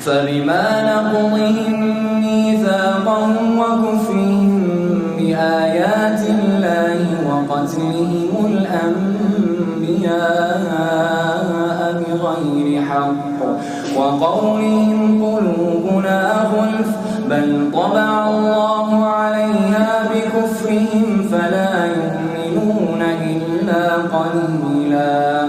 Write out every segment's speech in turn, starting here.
فبما نقضهم ميثاقهم وكفرهم بآيات الله وقتلهم الأنبياء بغير حق وقولهم قلوبنا غلف بل طبع الله عليها بكفرهم فلا يؤمنون إلا قليلا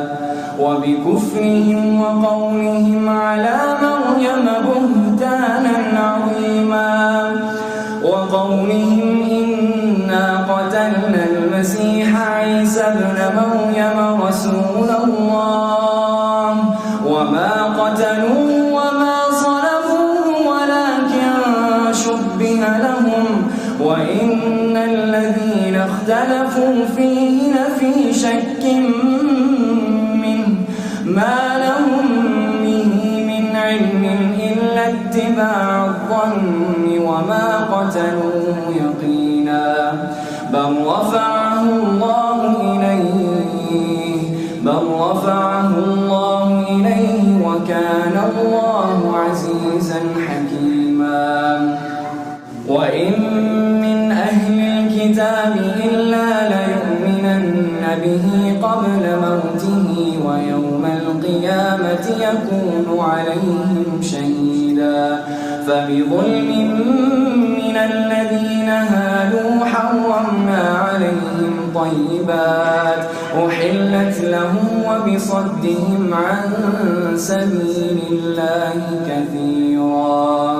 وبكفرهم وقولهم على مريم بهتانا عظيما وقولهم إنا قتلنا المسيح عيسى ابن مريم رسول الله وما قتلوه وما صلبوه ولكن شبه لهم وإن الذين اختلفوا فيه لفي شك منه ما لهم به من علم إلا اتباع الظن وما قتلوه يقينا بل رفعه الله إليه وكان الله عزيزا حكيما وإن من أهل الكتاب إلا ليؤمنن به قبل موته ويوم القيامة يكون عليهم شهيدا فبظلم من الذين هادوا حرمنا عليهم طيبات أحلت لهم وبصدهم عن سبيل الله كثيرا